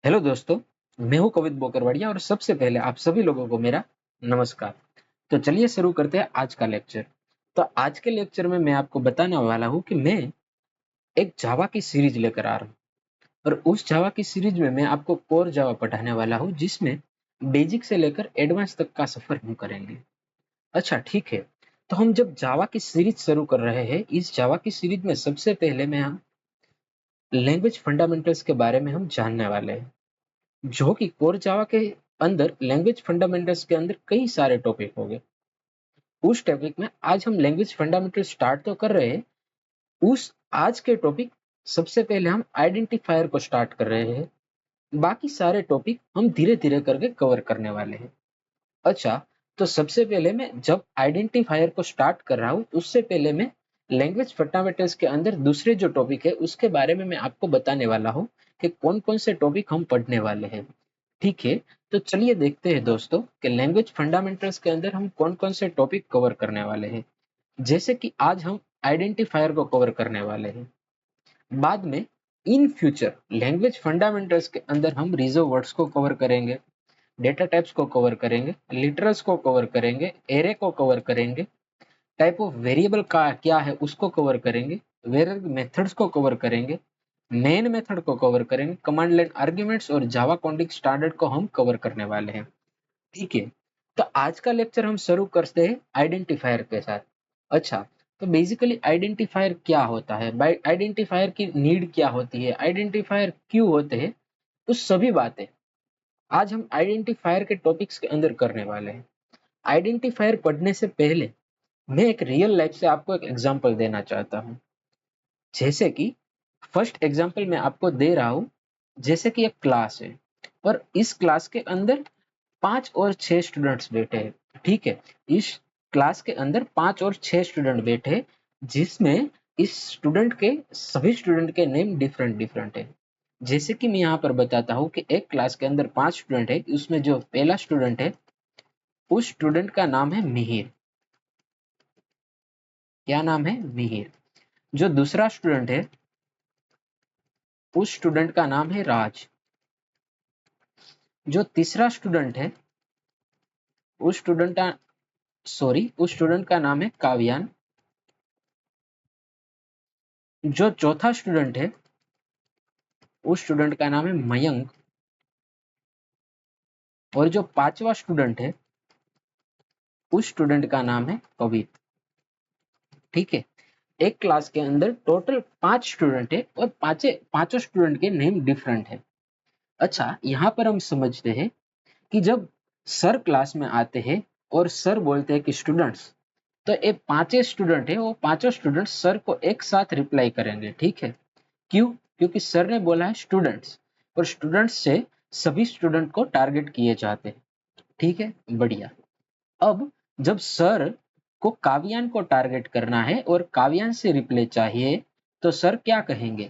Hello दोस्तों, मैं हूं कवित बोकरवाड़िया और सबसे पहले आप सभी लोगों को मेरा नमस्कार। तो चलिए शुरू करते हैं आज का लेक्चर। तो आज के लेक्चर में मैं आपको बताने वाला हूं कि मैं एक जावा की सीरीज लेकर आ रहा हूं और उस जावा की सीरीज में मैं आपको कोर जावा पढ़ाने वाला हूं जिसमें बेसिक से लेकर एडवांस तक का सफर हम करेंगे। अच्छा ठीक है, तो हम जब जावा की सीरीज शुरू कर रहे हैं, इस जावा की सीरीज में सबसे पहले में हम लैंग्वेज फंडामेंटल्स के बारे में हम जानने वाले हैं, जो कि कोर जावा के अंदर लैंग्वेज फंडामेंटल्स के अंदर कई सारे टॉपिक हो गए। उस टॉपिक में आज हम लैंग्वेज फंडामेंटल स्टार्ट तो कर रहे हैं। उस आज के टॉपिक सबसे पहले हम आइडेंटिफायर को स्टार्ट कर रहे हैं। बाकी सारे टॉपिक हम धीरे धीरे करके कवर करने वाले हैं। अच्छा, तो सबसे पहले मैं जब आइडेंटिफायर को स्टार्ट कर रहा हूँ, उससे पहले मैं लैंग्वेज फंडामेंटल्स के अंदर दूसरे जो टॉपिक है उसके बारे में मैं आपको बताने वाला हूँ कि कौन कौन से टॉपिक हम पढ़ने वाले हैं। ठीक है, तो चलिए देखते हैं दोस्तों कि लैंग्वेज फंडामेंटल्स के अंदर हम कौन कौन से टॉपिक कवर करने वाले हैं। जैसे कि आज हम आइडेंटिफायर को कवर करने वाले हैं। बाद में इन फ्यूचर लैंग्वेज फंडामेंटल्स के अंदर हम रिजर्व वर्ड्स को कवर करेंगे, डेटा टाइप्स को कवर करेंगे, लिटरल्स को कवर करेंगे, एरे को कवर करेंगे, टाइप ऑफ वेरिएबल का क्या है उसको कवर करेंगे, वेरिएबल मेथड्स को कवर करेंगे, मेन मेथड को कवर करेंगे, कमांड लाइन आर्ग्यूमेंट्स और जावा कोडिंग स्टैंडर्ड को हम कवर करने वाले हैं। ठीक है, तो आज का लेक्चर हम शुरू करते हैं आइडेंटिफायर के साथ। अच्छा, तो बेसिकली आइडेंटिफायर क्या होता है, आइडेंटिफायर की नीड क्या होती है, आइडेंटिफायर क्यों होते हैं, तो सभी बातें आज हम आइडेंटिफायर के टॉपिक्स के अंदर करने वाले हैं। आइडेंटिफायर पढ़ने से पहले मैं एक रियल लाइफ से आपको एक एग्जांपल देना चाहता हूँ। जैसे कि फर्स्ट एग्जांपल मैं आपको दे रहा हूँ। जैसे कि एक क्लास है और इस क्लास के अंदर 5 और 6 स्टूडेंट्स बैठे हैं। ठीक है, इस क्लास के अंदर 5 और 6 स्टूडेंट बैठे हैं, जिसमें इस स्टूडेंट के सभी स्टूडेंट के नेम डिफरेंट डिफरेंट है। जैसे कि मैं यहाँ पर बताता हूँ कि एक क्लास के अंदर 5 स्टूडेंट है, उसमें जो पहला स्टूडेंट है उस स्टूडेंट का नाम है मिहिर। क्या नाम है? मिहिर। जो दूसरा स्टूडेंट है उस स्टूडेंट का नाम है राज। जो तीसरा स्टूडेंट है उस स्टूडेंट का उस स्टूडेंट का नाम है काव्यान। जो चौथा स्टूडेंट है उस स्टूडेंट का नाम है मयंक। और जो पांचवा स्टूडेंट है उस स्टूडेंट का नाम है कवित। ठीक है, एक क्लास के अंदर टोटल 5 स्टूडेंट है और पांचों स्टूडेंट के नेम डिफरेंट है। अच्छा, यहाँ पर हम समझते हैं कि जब सर क्लास में आते हैं और सर बोलते हैं कि स्टूडेंट्स, तो ये पांचों स्टूडेंट है, वो पांचों स्टूडेंट सर को एक साथ रिप्लाई करेंगे। ठीक है, क्यों? क्योंकि सर ने बोला है स्टूडेंट्स और स्टूडेंट्स से सभी स्टूडेंट को टारगेट किए जाते हैं। ठीक है, बढ़िया। अब जब सर को काव्यान को टारगेट करना है और काव्यान से रिप्लाई चाहिए, तो सर क्या कहेंगे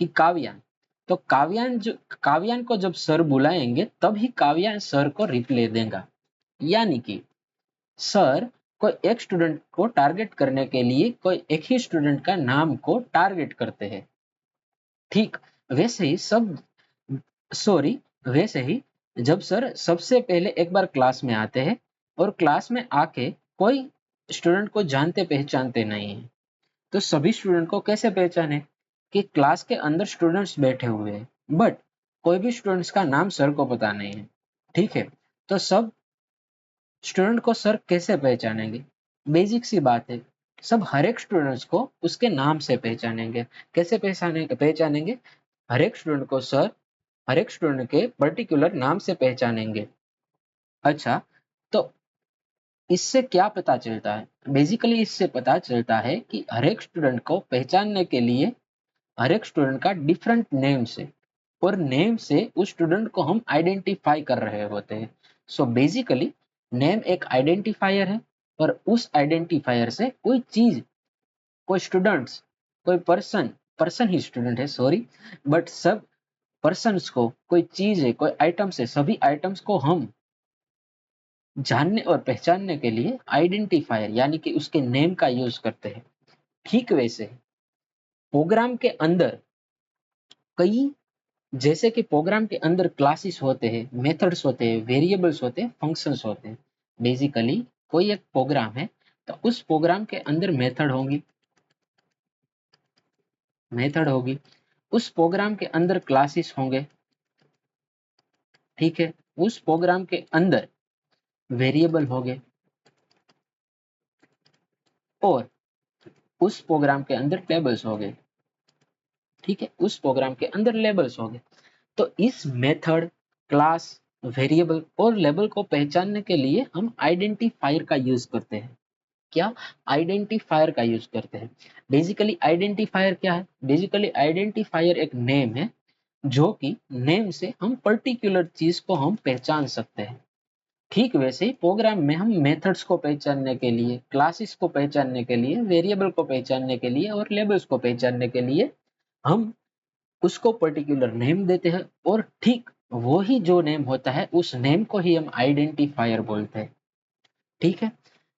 कि काव्यान। तो काव्यान को जब सर बुलाएंगे तभी काव्यान सर को रिप्लाई देगा। यानी कि सर कोई एक स्टूडेंट को टारगेट करने के लिए कोई एक ही स्टूडेंट का नाम को टारगेट करते हैं। ठीक वैसे ही सब सॉरी वैसे ही जब सर सबसे पहले एक बार क्लास में आते हैं और क्लास में आके कोई स्टूडेंट को जानते पहचानते नहीं है, तो सभी स्टूडेंट को कैसे पहचाने कि क्लास के अंदर स्टूडेंट्स बैठे हुए हैं बट कोई भी स्टूडेंट्स का नाम सर को पता नहीं है। ठीक है, तो सब स्टूडेंट को सर कैसे पहचानेंगे? बेसिक सी बात है, सब हर एक स्टूडेंट्स को उसके नाम से पहचानेंगे। कैसे पहचानेंगे? हर एक स्टूडेंट को सर हर एक स्टूडेंट के पर्टिकुलर नाम से पहचानेंगे। अच्छा, तो इससे क्या पता चलता है? बेसिकली इससे पता चलता है कि हर एक स्टूडेंट को पहचानने के लिए हर एक स्टूडेंट का डिफरेंट नेम से और नेम से उस स्टूडेंट को हम आइडेंटिफाई कर रहे होते हैं। सो बेसिकली नेम एक आइडेंटिफायर है और उस आइडेंटिफायर से कोई चीज, कोई स्टूडेंट्स, कोई पर्सन ही स्टूडेंट है, सॉरी, बट सब पर्सन्स को, कोई चीज है, कोई आइटम्स है, सभी आइटम्स को हम जानने और पहचानने के लिए आइडेंटिफायर यानी कि उसके नेम का यूज करते हैं। ठीक वैसे प्रोग्राम के अंदर कई जैसे कि प्रोग्राम के अंदर क्लासेस होते हैं, मेथड्स होते हैं, वेरिएबल्स होते हैं, फंक्शंस होते हैं। बेसिकली कोई एक प्रोग्राम है तो उस प्रोग्राम के अंदर मेथड होगी, उस प्रोग्राम के अंदर क्लासेस होंगे, ठीक है। उस प्रोग्राम के अंदर वेरिएबल होंगे और उस प्रोग्राम के अंदर टेबल्स होंगे, ठीक है। उस प्रोग्राम के अंदर लेबल्स होंगे। तो इस मेथड, क्लास, वेरिएबल और लेबल को पहचानने के लिए हम आइडेंटिफायर का यूज करते हैं। क्या? आइडेंटिफायर का यूज करते हैं। बेसिकली आइडेंटिफायर क्या है? बेसिकली आइडेंटिफायर एक नेम है, जो कि नेम से हम पर्टिकुलर चीज को हम पहचान सकते हैं। ठीक वैसे ही प्रोग्राम में हम मेथड्स को पहचानने के लिए, क्लासेस को पहचानने के लिए, वेरिएबल को पहचानने के लिए और लेबल्स को पहचानने के लिए हम उसको पर्टिकुलर नेम देते हैं, और ठीक वो ही जो नेम होता है उस नेम को ही हम आइडेंटिफायर बोलते हैं, ठीक है।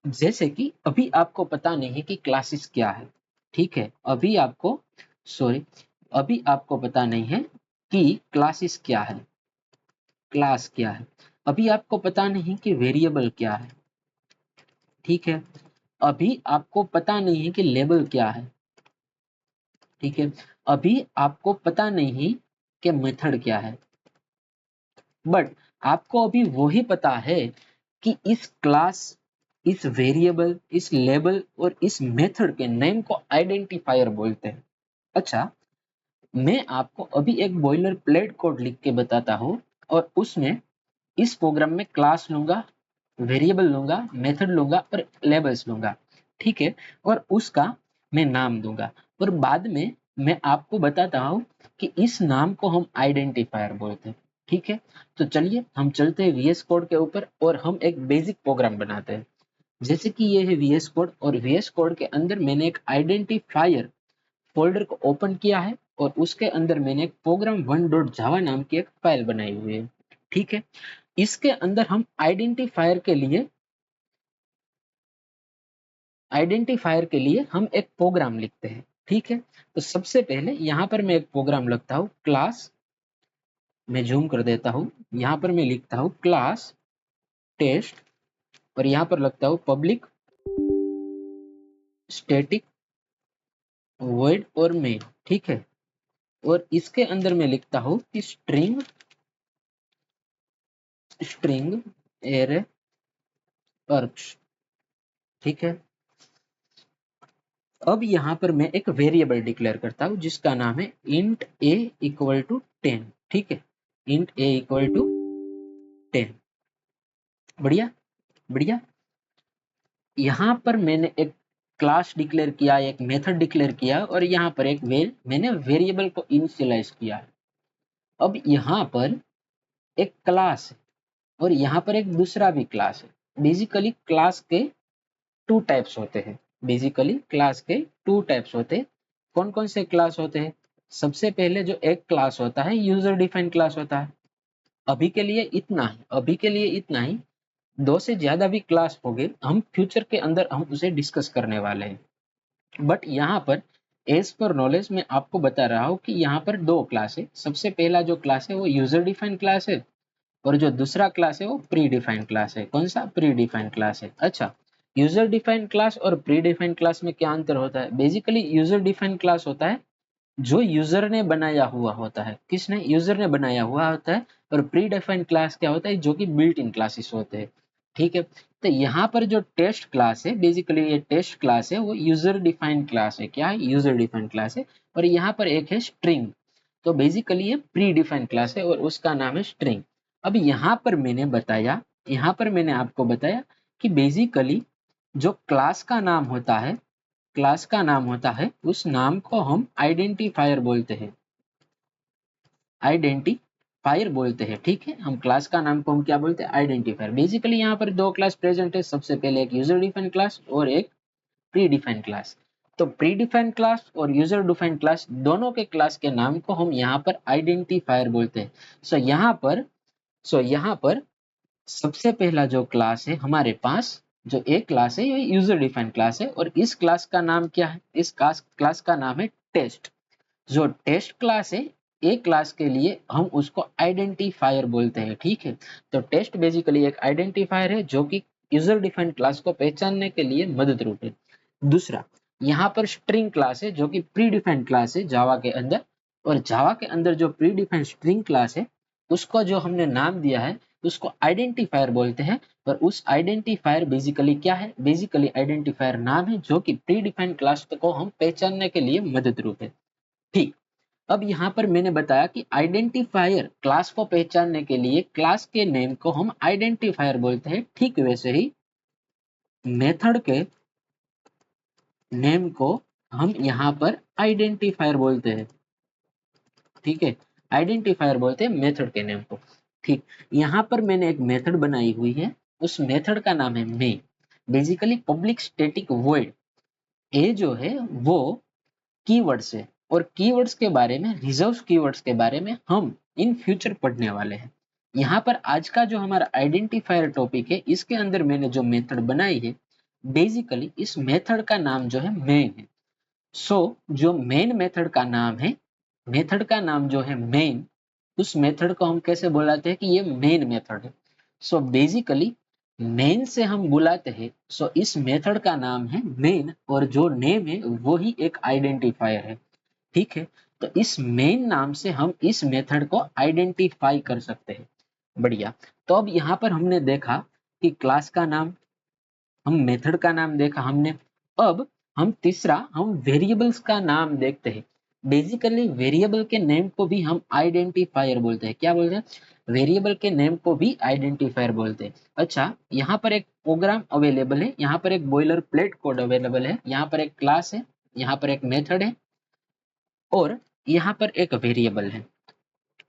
जैसे कि अभी आपको पता नहीं है कि क्लासेस क्या है, ठीक है। अभी आपको पता नहीं है कि क्लासेस क्या है, क्लास क्या है। अभी आपको पता नहीं कि वेरिएबल क्या है, ठीक है। अभी आपको पता नहीं है कि लेबल क्या है, ठीक है। अभी आपको पता नहीं कि मेथड क्या है, बट आपको अभी वो ही पता है कि इस क्लास, इस वेरिएबल, इस लेबल और इस मेथड के नेम को आइडेंटिफायर बोलते हैं। अच्छा, मैं आपको अभी एक बॉयलर प्लेट कोड लिख के बताता हूँ, और उसमें इस प्रोग्राम में क्लास लूंगा, वेरिएबल लूंगा, मेथड लूंगा और लेबल्स लूंगा, ठीक है। और उसका मैं नाम दूंगा, और बाद में मैं आपको बताता हूँ कि इस नाम को हम आइडेंटिफायर बोलते हैं, ठीक है। तो चलिए हम चलते हैं वीएस कोड के ऊपर और हम एक बेसिक प्रोग्राम बनाते हैं। जैसे कि ये है वीएस कोड, और वीएस कोड के अंदर मैंने एक आइडेंटिफायर फोल्डर को ओपन किया है, और उसके अंदर मैंने एक प्रोग्राम 1.java नाम की एक फाइल बनाई हुई है, ठीक है। इसके अंदर हम आइडेंटिफायर के लिए हम एक प्रोग्राम लिखते हैं, ठीक है। तो सबसे पहले यहाँ पर मैं एक प्रोग्राम लिखता हूँ, क्लास, मैं जूम कर देता हूँ, यहाँ पर मैं लिखता हूँ क्लास टेस्ट, और यहाँ पर लगता हूँ पब्लिक स्टैटिक वॉइड और मेन, ठीक है। और इसके अंदर मैं लिखता हूँ कि स्ट्रिंग एरे अर्ग्स, ठीक है। अब यहाँ पर मैं एक वेरिएबल डिक्लेयर करता हूँ जिसका नाम है int a इक्वल टू 10, ठीक है। int a equal to 10। बढ़िया, बढ़िया। यहाँ पर मैंने एक क्लास डिक्लेयर किया, एक मेथड डिक्लेयर किया, और यहाँ पर मैंने वेरिएबल को इनिशियलाइज किया। अब यहाँ पर एक क्लास है और यहाँ पर एक दूसरा भी क्लास है। बेसिकली क्लास के टू टाइप्स होते हैं। बेसिकली क्लास के टू टाइप्स होते हैं। कौन कौन से क्लास होते हैं? सबसे पहले जो एक क्लास होता है यूजर डिफाइंड क्लास होता है। अभी के लिए इतना ही। दो से ज्यादा भी क्लास हो गए, हम फ्यूचर के अंदर हम उसे डिस्कस करने वाले हैं। बट यहाँ पर एज पर नॉलेज मैं आपको बता रहा हूँ कि यहाँ पर दो क्लास है। सबसे पहला जो क्लास है वो यूजर डिफाइंड क्लास है, और जो दूसरा क्लास है वो प्री डिफाइंड क्लास है। कौन सा? प्री डिफाइंड क्लास है। अच्छा, यूजर डिफाइंड क्लास और प्री डिफाइंड क्लास में क्या अंतर होता है? बेसिकली यूजर डिफाइंड क्लास होता है जो यूजर ने बनाया हुआ होता है। किसने? यूजर ने बनाया हुआ होता है। और प्री डिफाइंड क्लास क्या होता है? जो कि बिल्ट इन क्लासेस होते हैं, ठीक है। तो यहाँ पर जो टेस्ट क्लास है, बेसिकली ये टेस्ट क्लास है, वो यूजर डिफाइंड क्लास है। क्या है? यूजर डिफाइंड क्लास है। और यहाँ पर एक है स्ट्रिंग, तो बेसिकली ये प्री डिफाइंड क्लास है और उसका नाम है स्ट्रिंग। अब यहाँ पर मैंने आपको बताया कि बेसिकली जो क्लास का नाम होता है उस नाम को हम आइडेंटिफायर बोलते हैं, ठीक है। हम क्लास का नाम को हम क्या बोलते हैं? आइडेंटिफायर। बेसिकली यहाँ पर दो क्लास प्रेजेंट है। सबसे पहले एक यूजर डिफाइंड क्लास और एक प्री डिफाइंड क्लास। तो प्री डिफाइंड क्लास और यूजर डिफाइंड क्लास दोनों के क्लास के नाम को हम यहाँ पर आइडेंटिफायर बोलते हैं। सो यहाँ पर सबसे पहला जो क्लास है हमारे पास, जो एक क्लास है, ये यूजर डिफाइंड क्लास है, और इस क्लास का नाम क्या है? इस क्लास का नाम है टेस्ट। जो टेस्ट क्लास है ए क्लास के लिए हम उसको आइडेंटिफायर बोलते हैं, ठीक है। तो टेस्ट बेसिकली एक आइडेंटिफायर है जो कि यूजर डिफाइंड क्लास को पहचानने के लिए मदद रूप है। दूसरा, यहाँ पर स्ट्रिंग क्लास है जो कि प्री डिफाइंड क्लास है जावा के अंदर, और जावा के अंदर जो प्री डिफाइंड स्ट्रिंग क्लास है उसको जो हमने नाम दिया है उसको आइडेंटिफायर बोलते हैं। और उस आइडेंटिफायर बेसिकली क्या है, बेसिकली आइडेंटिफायर नाम है जो कि प्री डिफाइंड क्लास को हम पहचानने के लिए मदद रूप है, ठीक। अब यहाँ पर मैंने बताया कि आइडेंटिफायर क्लास को पहचानने के लिए क्लास के नेम को हम आइडेंटिफायर बोलते हैं, ठीक वैसे ही मेथड के नेम को हम यहाँ पर आइडेंटिफायर बोलते हैं, ठीक है। आइडेंटिफायर बोलते हैं मेथड के नेम को, ठीक। यहाँ पर मैंने एक मेथड बनाई हुई है, उस मेथड का नाम है main. Basically public static void, ये जो है वो कीवर्ड्स है, और कीवर्ड्स के बारे में, रिजर्व कीवर्ड्स के बारे में हम इन फ्यूचर पढ़ने वाले हैं। यहाँ पर आज का जो हमारा आइडेंटिफायर टॉपिक है इसके अंदर मैंने जो मेथड बनाई है, बेसिकली इस मेथड का नाम जो है मेन है। सो जो मेन मेथड का नाम है, मेथड का नाम जो है मेन, उस मेथड को हम कैसे बुलाते हैं कि ये मेन मेथड है। सो बेसिकली मेन से हम बुलाते हैं, सो इस मेथड का नाम है मेन, और जो नेम है वो ही एक आइडेंटिफायर है, ठीक है। तो इस मेन नाम से हम इस मेथड को आइडेंटिफाई कर सकते हैं। बढ़िया। तो अब यहाँ पर हमने देखा कि क्लास का नाम, हम मेथड का नाम देखा हमने। अब हम तीसरा, हम वेरिएबल्स का नाम देखते हैं। बेसिकली वेरिएबल के नेम को भी हम आइडेंटिफायर बोलते हैं। क्या बोलते हैं? वेरिएबल के नेम को भी आइडेंटिफायर बोलते हैं। अच्छा, यहाँ पर एक प्रोग्राम अवेलेबल है, यहाँ पर एक बॉयलर प्लेट कोड अवेलेबल है, यहाँ पर एक क्लास है, यहाँ पर एक मेथड है, और यहाँ पर एक वेरिएबल है।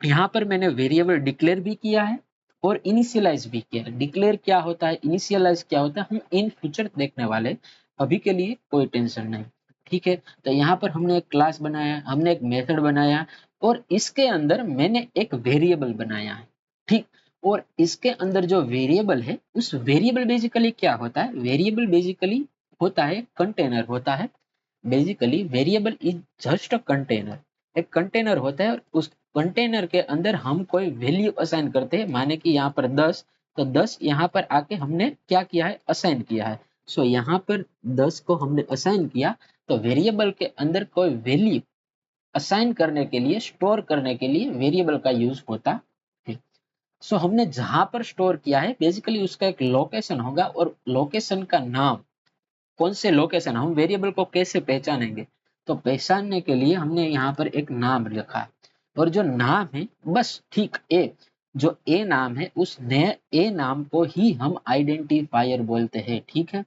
यहाँ पर मैंने वेरिएबल डिक्लेयर भी किया है और इनिशियलाइज भी किया है। डिक्लेयर क्या होता है, इनिशियलाइज क्या होता है, हम इन फ्यूचर देखने वाले हैं। अभी के लिए कोई टेंशन नहीं, ठीक है। तो यहाँ पर हमने एक क्लास बनाया, हमने एक मेथड बनाया, और इसके अंदर मैंने एक वेरिएबल बनाया है, ठीक। और इसके अंदर जो वेरिएबल है, उस वेरिएबल बेसिकली क्या होता है, वेरिएबल बेसिकली होता है कंटेनर होता है। Basically variable is just a container, एक कंटेनर होता है, और उस कंटेनर के अंदर हम कोई वैल्यू असाइन करते हैं। माने कि यहाँ पर 10, तो 10 यहाँ पर आके हमने क्या किया है, असाइन किया है। सो यहाँ पर 10 को हमने असाइन किया, तो वेरिएबल के अंदर कोई वैल्यू असाइन करने के लिए, स्टोर करने के लिए वेरिएबल का यूज होता है। सो हमने जहां पर स्टोर किया है बेसिकली उसका एक लोकेशन होगा, और लोकेशन का नाम, कौन से लोकेशन, हम वेरिएबल को कैसे पहचानेंगे, तो पहचानने के लिए हमने यहाँ पर एक नाम रखा है। और जो नाम है, बस ठीक ए, जो ए नाम है, उस ए नाम को ही हम आइडेंटिफायर बोलते हैं, ठीक है।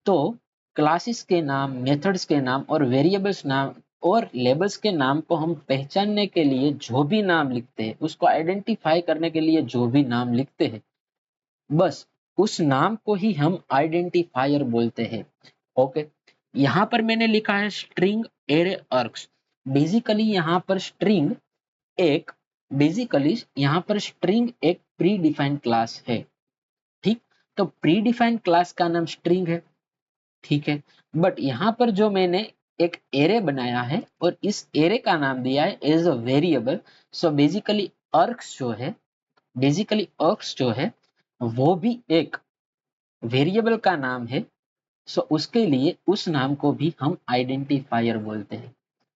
तो क्लासेस के नाम, मेथड्स के नाम और वेरिएबल्स नाम और लेबल्स के नाम को हम पहचानने के लिए जो भी नाम लिखते हैं, उसको आइडेंटिफाई करने के लिए जो भी नाम लिखते हैं, बस उस नाम को ही हम आइडेंटिफायर बोलते हैं। ओके, यहाँ पर मैंने लिखा है स्ट्रिंग एरे आर्क्स। बेसिकली यहाँ पर स्ट्रिंग एक, बेसिकली यहाँ पर स्ट्रिंग एक प्री डिफाइंड क्लास है, ठीक। तो प्री डिफाइंड क्लास का नाम स्ट्रिंग है, ठीक है। बट यहाँ पर जो मैंने एक एरे बनाया है और इस एरे का नाम दिया है as a variable, so basically अर्क्स जो है, बेसिकली अर्क्स जो है वो भी एक वेरिएबल का नाम है। सो उसके लिए उस नाम को भी हम आइडेंटिफायर बोलते हैं।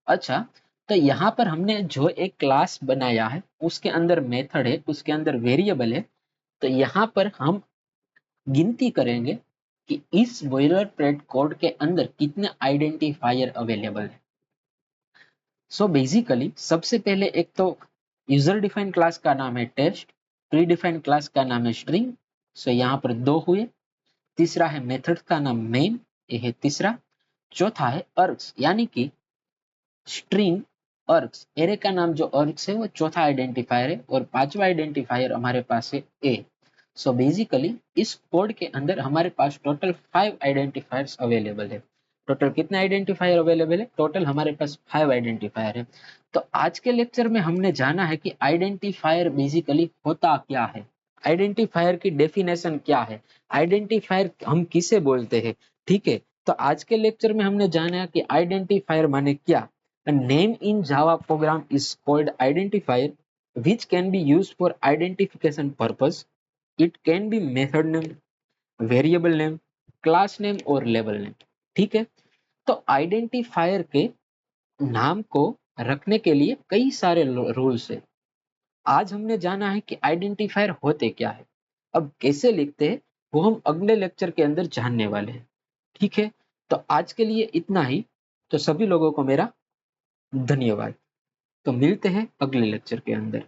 अच्छा, तो यहाँ पर हमने जो एक क्लास बनाया है उसके अंदर मेथड है, उसके अंदर वेरिएबल है, तो यहाँ पर हम गिनती करेंगे कि इस बॉयलरप्लेट कोड के अंदर कितने आइडेंटिफायर अवेलेबल है। सो बेसिकली सबसे पहले एक तो यूजर डिफाइंड क्लास का नाम है टेस्ट, प्री डिफाइंड क्लास का नाम है स्ट्रिंग, सो यहाँ पर 2 हुए। तीसरा है मेथड का नाम मेन, ये है तीसरा। चौथा है अर्ग्स, यानी कि स्ट्रिंग अर्ग्स, एरे का नाम जो अर्ग्स है वो चौथा आइडेंटिफायर है, और पांचवा आइडेंटिफायर हमारे पास है ए। सो बेसिकली इस कोड के अंदर हमारे पास टोटल 5 आइडेंटिफायर्स अवेलेबल है। टोटल कितने आइडेंटिफायर अवेलेबल है? टोटल हमारे पास 5 आइडेंटिफायर है। तो आज के लेक्चर में हमने जाना है कि आइडेंटिफायर बेसिकली होता क्या है, आइडेंटिफायर की डेफिनेशन क्या है, आइडेंटिफायर हम किसे बोलते हैं, ठीक है। तो आज के लेक्चर में हमने जाना कि आइडेंटिफायर माने क्या, A name in Java program is called identifier, which can be used for identification purpose. It can be method name, variable name, class name और लेबल नेम। ठीक है, तो आइडेंटिफायर के नाम को रखने के लिए कई सारे रूल्स है। आज हमने जाना है कि आइडेंटिफायर होते क्या है, अब कैसे लिखते हैं वो हम अगले लेक्चर के अंदर जानने वाले हैं। ठीक है, तो आज के लिए इतना ही। तो सभी लोगों को मेरा धन्यवाद। तो मिलते हैं अगले लेक्चर के अंदर।